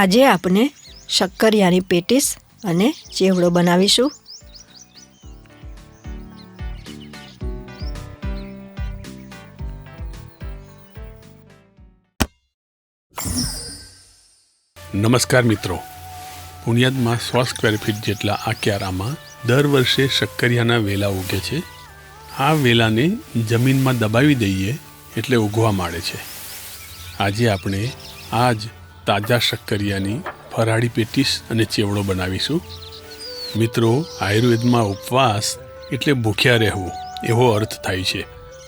આજે આપણે શક્કરિયાની પેટીસ અને ચેવડો બનાવીશું. નમસ્કાર મિત્રો, પુણ્યાદમાં 100 સ્ક્વેર ફીટ જેટલા આ ક્યારામાં દર વર્ષે શક્કરિયાના વેલા ઉગે છે. આ વેલાને જમીનમાં દબાવી દઈએ એટલે ઉગવા માંડે છે. આજે આપણે આ જ તાજા શક્કરિયાની ફરાળી પેટીસ અને ચેવડો બનાવીશું. મિત્રો, આયુર્વેદમાં ઉપવાસ એટલે ભૂખ્યા રહેવું એવો અર્થ થાય છે.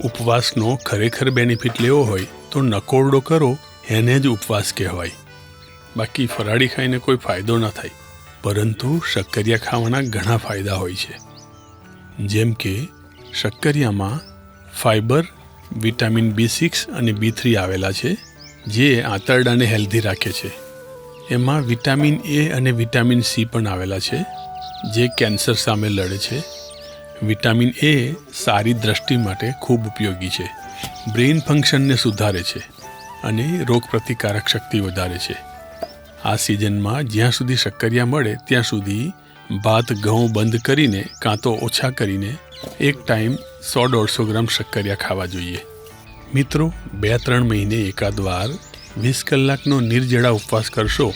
ઉપવાસનો ખરેખર બેનિફિટ લેવો હોય તો નકોરડો કરો એને જ ઉપવાસ કહેવાય. બાકી ફરાળી ખાઈને કોઈ ફાયદો ન થાય. પરંતુ શક્કરિયા ખાવાના ઘણા ફાયદા હોય છે. જેમ કે શક્કરિયામાં ફાઇબર, વિટામિન B6 અને B3 આવેલા છે, જે આંતરડાને હેલ્ધી રાખે છે. એમાં વિટામિન A અને વિટામિન C પણ આવેલા છે, જે કેન્સર સામે લડે છે. વિટામિન A સારી દ્રષ્ટિ માટે ખૂબ ઉપયોગી છે. બ્રેઇન ફંક્શનને સુધારે છે અને રોગપ્રતિકારક શક્તિ વધારે છે. આ સિઝનમાં જ્યાં સુધી શક્કરિયા મળે ત્યાં સુધી ભાત ઘઉં બંધ કરીને કાં તો ઓછા કરીને એક ટાઈમ 100-150 ગ્રામ શક્કરિયા ખાવા જોઈએ. મિત્રો, 2-3 મહિને એકાદ વાર 20 કલાકનો નિર્જળા ઉપવાસ કરશો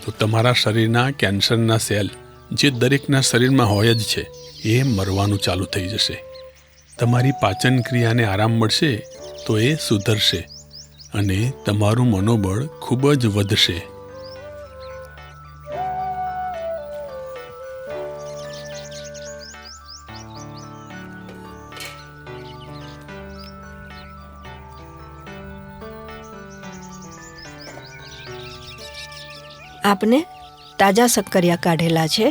તો તમારા શરીરના કેન્સરના સેલ, જે દરેકના શરીરમાં હોય જ છે, એ મરવાનું ચાલુ થઈ જશે. તમારી પાચન ક્રિયાને આરામ મળશે તો એ સુધરશે અને તમારું મનોબળ ખૂબ જ વધશે. આપણે તાજા શક્કરિયા કાઢેલા છે,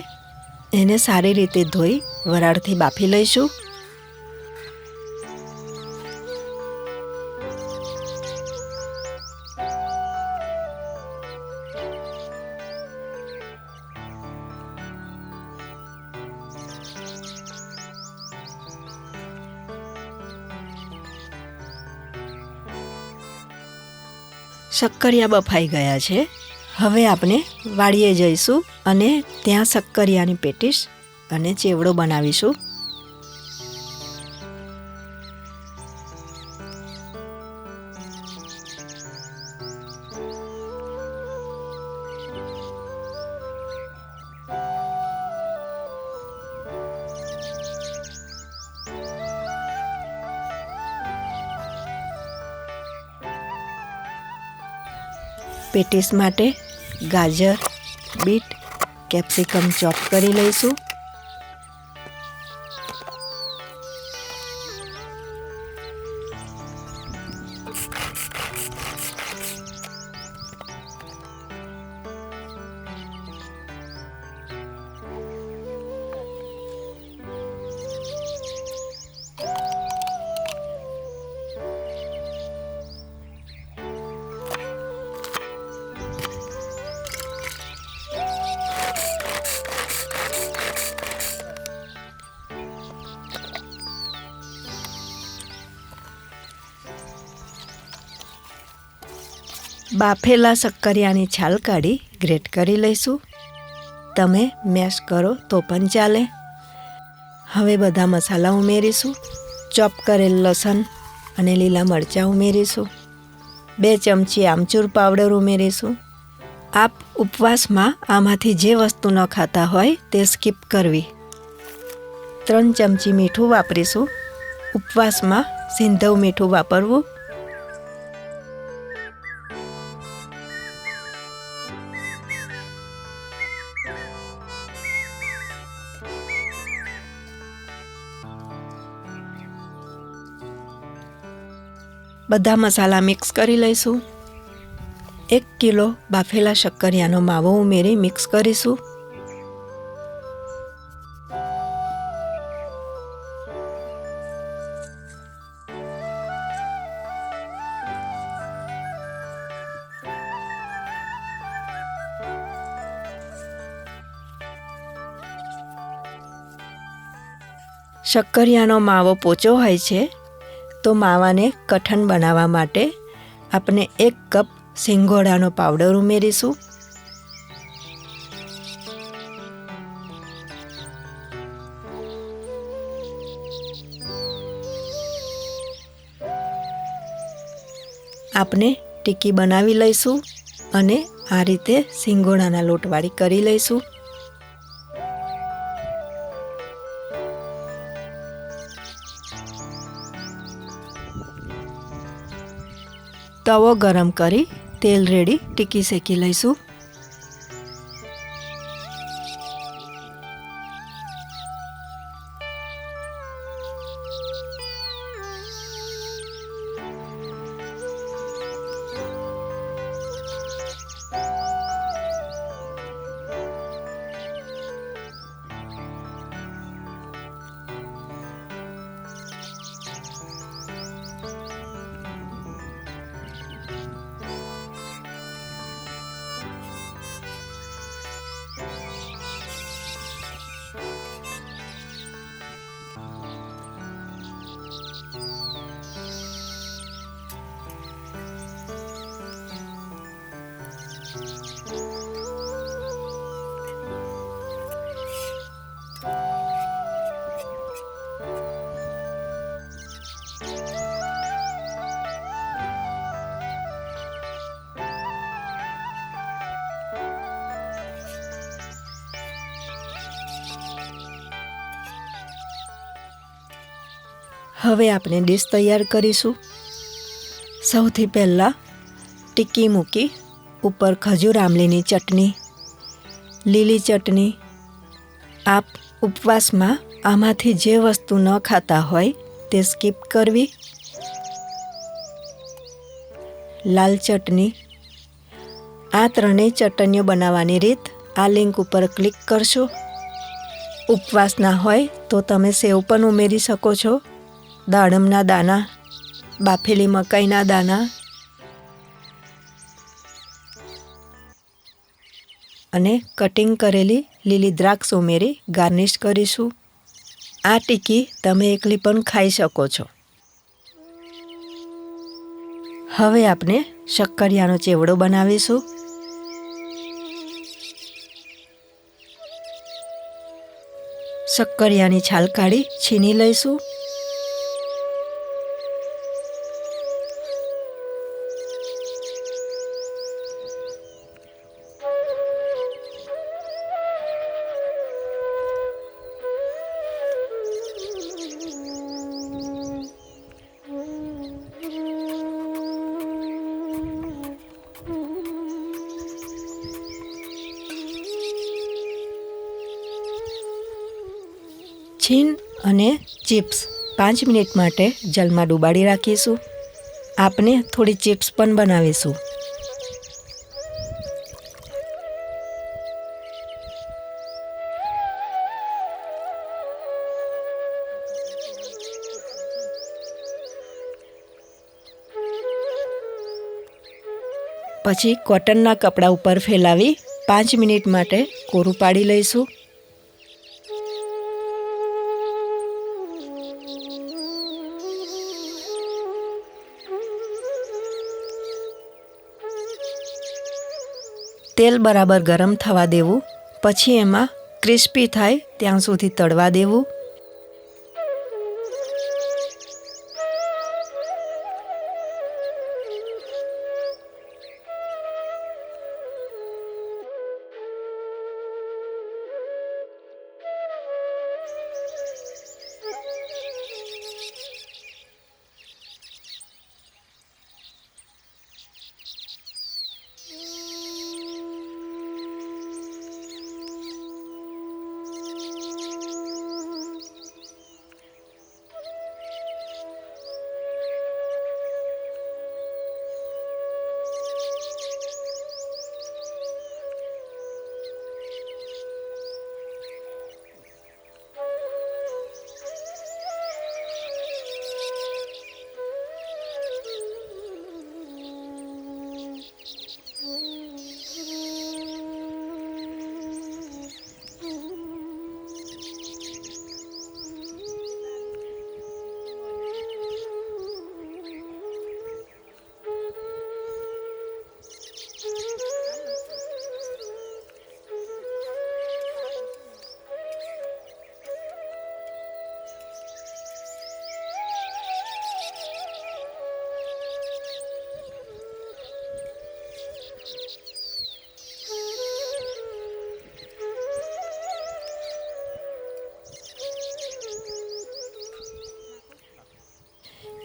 એને સારી રીતે ધોઈ વરાળથી બાફી લઈશું. શક્કરિયા બફાઈ ગયા છે. હવે આપણે વાડીએ જઈશું અને ત્યાં શક્કરિયાની પેટીસ અને ચેવડો બનાવીશું. પેટીસ માટે ગાજર, બીટ, કેપ્સિકમ ચોપ કરી લઈશું. બાફેલા શક્કરિયાની છાલ કાઢી ગ્રેટ કરી લઈશું. તમે મેશ કરો તો પણ ચાલે. હવે બધા મસાલા ઉમેરીશું. ચોપ કરેલ લસણ અને લીલા મરચાં ઉમેરીશું. 2 ચમચી આમચૂર પાવડર ઉમેરીશું. આપ ઉપવાસમાં આમાંથી જે વસ્તુ ન ખાતા હોય તે સ્કીપ કરવી. 3 ચમચી મીઠું વાપરીશું. ઉપવાસમાં સિંધવ મીઠું વાપરવું. બધા મસાલા મિક્સ કરી લઈશું. 1 કિલો બાફેલા શક્કરિયાનો માવો ઉમેરી મિક્સ કરીશું. શક્કરિયાનો માવો પોચો હોય છે તો માવાને કઠણ બનાવવા માટે આપણે 1 કપ સિંગોડાનો પાવડર ઉમેરીશું. આપણે ટીકી બનાવી લઈશું અને આ રીતે સિંગોડાના લોટવાળી કરી લઈશું. તવો ગરમ કરી તેલ રેડી ટીકી શેકી લઈશું. હવે આપણે ડીશ તૈયાર કરીશું. સૌથી પહેલાં ટીકી મૂકી ઉપર ખજૂર આમલીની ચટણી, લીલી ચટણી. આપ ઉપવાસમાં આમાંથી જે વસ્તુ ન ખાતા હોય તે સ્કીપ કરવી. લાલ ચટણી. આ ત્રણેય ચટણીઓ બનાવવાની રીત આ લિંક ઉપર ક્લિક કરશો. ઉપવાસ ના હોય તો તમે સેવ પણ ઉમેરી શકો છો, દાડમના દાણા, બાફેલી મકાઈના દાણા અને કટિંગ કરેલી લીલી દ્રાક્ષ ઉમેરી ગાર્નિશ કરીશું. આ ટીકી તમે એકલી પણ ખાઈ શકો છો. હવે આપણે શક્કરિયાનો ચેવડો બનાવીશું. શક્કરિયાની છાલ કાઢી છીની લઈશું. છીન અને ચિપ્સ 5 મિનિટ માટે જલમાં ડુબાડી રાખીશું. આપણે થોડી ચિપ્સ પણ બનાવીશું. પછી કોટનના કપડા ઉપર ફેલાવી 5 મિનિટ માટે કોરું પાડી લઈશું. તેલ બરાબર ગરમ થવા દેવું. પછી એમાં ક્રિસ્પી થાય ત્યાં સુધી તળવા દેવું.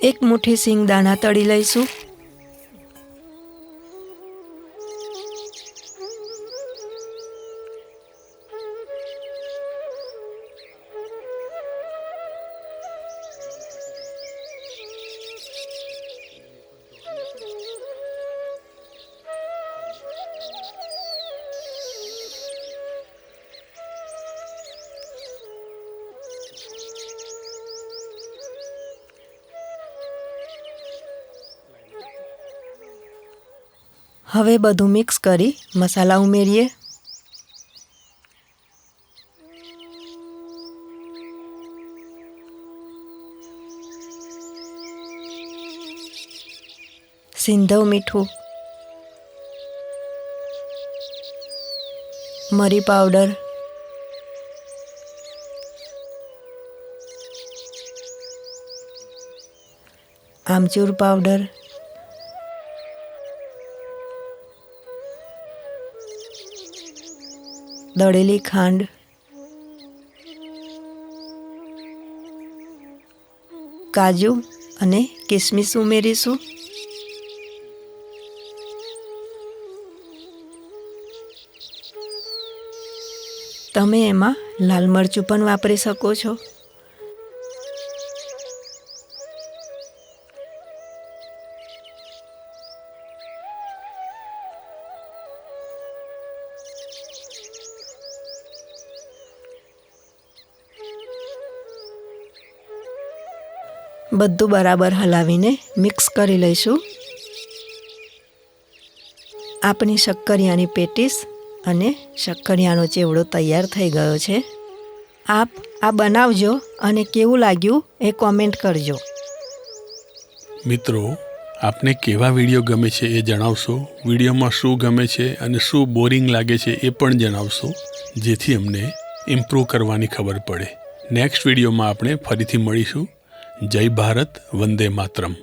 એક મુઠ્ઠી સિંગદાણા તળી લઈશું. હવે બધું મિક્સ કરી મસાલા ઉમેરીએ. સિંધવ મીઠું, મરી પાવડર, આમચૂર પાવડર, દળેલી ખાંડ, કાજુ અને કિસમિસ ઉમેરીશું. તમે એમાં લાલ મરચું પણ વાપરી શકો છો. બધું બરાબર હલાવીને મિક્સ કરી લઈશું. આપણી શક્કરિયાની પેટીસ અને શક્કરિયાનો ચેવડો તૈયાર થઈ ગયો છે. આપ આ બનાવજો અને કેવું લાગ્યું એ કોમેન્ટ કરજો. મિત્રો, આપને કેવા વિડીયો ગમે છે એ જણાવશો. વિડીયોમાં શું ગમે છે અને શું બોરિંગ લાગે છે એ પણ જણાવશો, જેથી અમને ઇમ્પ્રૂવ કરવાની ખબર પડે. નેક્સ્ટ વિડીયોમાં આપણે ફરીથી મળીશું. જય ભારત, વંદે માતરમ.